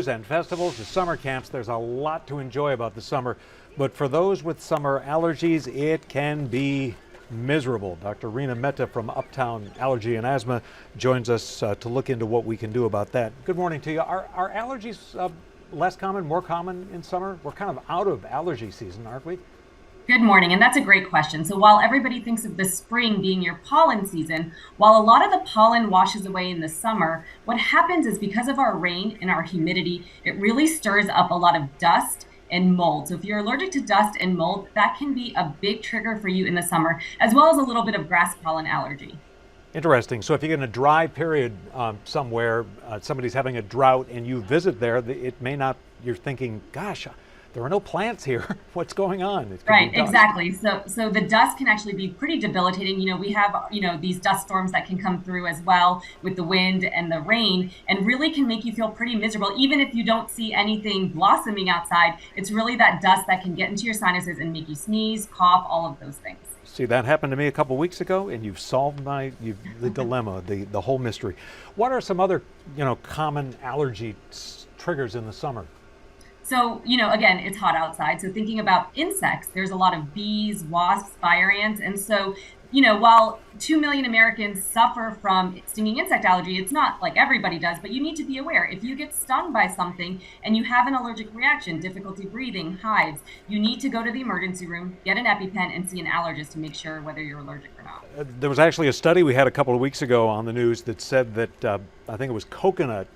And festivals to summer camps, there's a lot to enjoy about the summer. But for those with summer allergies, it can be miserable. Dr. Reena Mehta from Uptown Allergy and Asthma joins us to look into what we can do about that. Good morning to you. Are allergies less common, more common in summer? We're kind of out of allergy season, aren't we? Good morning, and that's a great question. So while everybody thinks of the spring being your pollen season, while a lot of the pollen washes away in the summer, what happens is because of our rain and our humidity, it really stirs up a lot of dust and mold. So if you're allergic to dust and mold, that can be a big trigger for you in the summer, as well as a little bit of grass pollen allergy. Interesting. So if you get in a dry period somewhere, somebody's having a drought and you visit there, it may not, you're thinking, gosh, there are no plants here. What's going on? It could Right, be dust. exactly. So the dust can actually be pretty debilitating. We have, these dust storms that can come through as well with the wind and the rain and really can make you feel pretty miserable. Even if you don't see anything blossoming outside, it's really that dust that can get into your sinuses and make you sneeze, cough, all of those things. See, that happened to me a couple weeks ago, and you've solved the dilemma, the whole mystery. What are some other, common allergy triggers in the summer? So, again, it's hot outside. So thinking about insects, there's a lot of bees, wasps, fire ants. And so, while 2 million Americans suffer from stinging insect allergy, it's not like everybody does, but you need to be aware. If you get stung by something and you have an allergic reaction, difficulty breathing, hives, you need to go to the emergency room, get an EpiPen, and see an allergist to make sure whether you're allergic or not. There was actually a study we had a couple of weeks ago on the news that said that I think it was coconut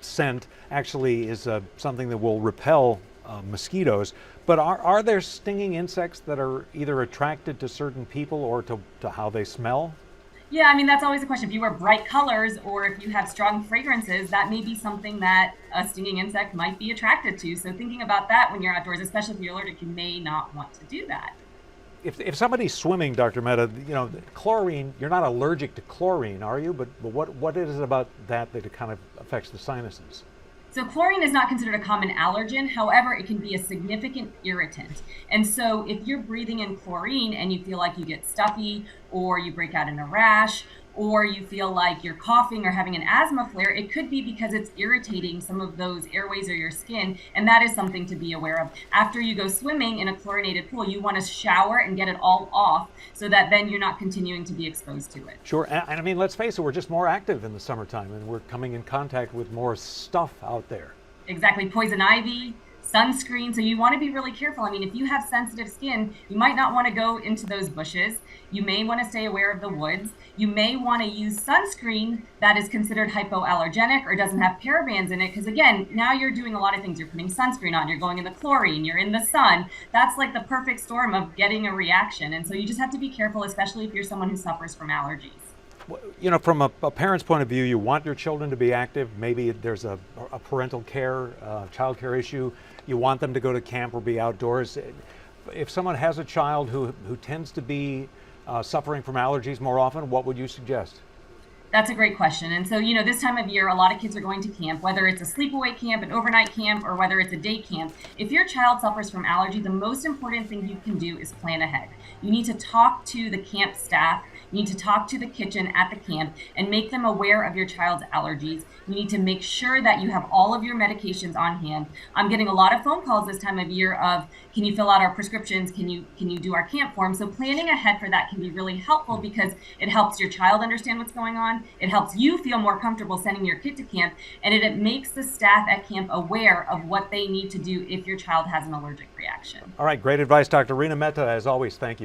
scent actually is something that will repel mosquitoes. But are there stinging insects that are either attracted to certain people or to how they smell? Yeah, I mean, that's always a question. If you wear bright colors or if you have strong fragrances, that may be something that a stinging insect might be attracted to. So thinking about that when you're outdoors, especially if you're allergic, you may not want to do that. If somebody's swimming, Dr. Mehta, chlorine, you're not allergic to chlorine, are you? But what is it about that it kind of affects the sinuses? So chlorine is not considered a common allergen. However, it can be a significant irritant. And so if you're breathing in chlorine and you feel like you get stuffy or you break out in a rash or you feel like you're coughing or having an asthma flare, it could be because it's irritating some of those airways or your skin. And that is something to be aware of. After you go swimming in a chlorinated pool, you want to shower and get it all off so that then you're not continuing to be exposed to it. Sure, and I mean, let's face it, we're just more active in the summertime and we're coming in contact with more stuff out there. Exactly. Poison ivy, sunscreen. So you want to be really careful. I mean, if you have sensitive skin, you might not want to go into those bushes. You may want to stay aware of the woods. You may want to use sunscreen that is considered hypoallergenic or doesn't have parabens in it. Because again, now you're doing a lot of things. You're putting sunscreen on, you're going in the chlorine, you're in the sun. That's like the perfect storm of getting a reaction. And so you just have to be careful, especially if you're someone who suffers from allergies. From a parent's point of view, you want your children to be active. Maybe there's a parental care, child care issue. You want them to go to camp or be outdoors. If someone has a child who tends to be suffering from allergies more often, what would you suggest? That's a great question. And so, this time of year, a lot of kids are going to camp, whether it's a sleepaway camp, an overnight camp, or whether it's a day camp. If your child suffers from allergy, the most important thing you can do is plan ahead. You need to talk to the camp staff. You need to talk to the kitchen at the camp and make them aware of your child's allergies. You need to make sure that you have all of your medications on hand. I'm getting a lot of phone calls this time of year of, can you fill out our prescriptions? Can you do our camp form? So planning ahead for that can be really helpful because it helps your child understand what's going on. It helps you feel more comfortable sending your kid to camp, and it makes the staff at camp aware of what they need to do if your child has an allergic reaction. All right, great advice, Dr. Reena Mehta. As always, thank you.